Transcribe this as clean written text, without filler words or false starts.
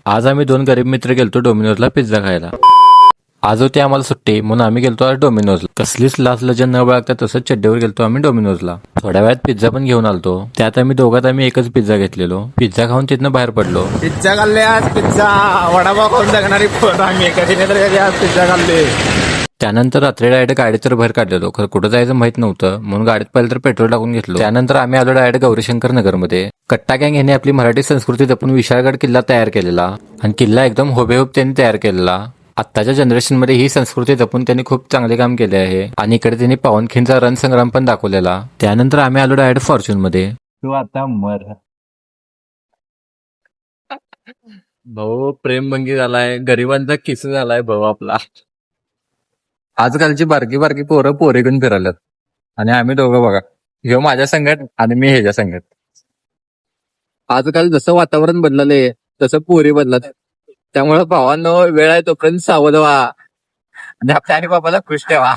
आज आम्ही 2 गरीब मित्र गेलतो डोमिनोजला पिझ्झा खायला. आज होती आम्हाला सुट्टी म्हणून आम्ही गेलतो आज डोमिनोजला. कसलीच लाच लजन न बाळगता तसंच चड्डीवर गेलतो आम्ही डोमिनोजला. थोड्या वेळात पिझ्झा पण घेऊन आलतो. त्यात आम्ही दोघात एकच पिझ्झा घेतलेलो. पिझ्झा खाऊन तिथनं बाहेर पडलो. पिझ्झा खाल्ले आज. पिझ्झा वडापाव खाऊन जगणारी पोरं आम्ही कधी नाही तर कधी आज पिझ्झा खाल्ले. त्यानंतर रात्री डायरेक्ट गाडी तर बाहेर काढलेलो. खरं कुठं जायचं माहित नव्हतं म्हणून गाडीत पहिलं तर पेट्रोल टाकून घेतलो. त्यानंतर आम्ही आलो डायरेक्ट गौरीशंकर नगरमध्ये. कट्टा गँग यांनी आपली मराठी संस्कृती जपून विशाळगड किल्ला तयार केलेला आणि किल्ला एकदम हुबेहूब त्यांनी तयार केलेला. आत्ताच्या जनरेशन मध्ये ही संस्कृती जपून त्यांनी खूप चांगले काम केले आहे आणि इकडे त्यांनी पावनखिंडचा रणसंग्राम पण दाखवलेला. त्यानंतर आम्ही आलो डायरेक्ट फॉर्च्यून मध्ये. तू आता मर. भाऊ प्रेमभंगी झालाय, गरिबांचा किस झालाय भाऊ आपला. आजकालची बारकी बारकी पोरं पोरे घेऊन फिरायल्यात आणि आम्ही दोघं बघा, ह्यो माझ्या संगत आणि मी ह्याच्या संगत. आजकाल जसं वातावरण बदललंय तसं पोरी बदलत. त्यामुळे भावांनो वेळ आहे तोपर्यंत सावध व्हा आणि आपल्या आई बाबाला खुश ठेवा.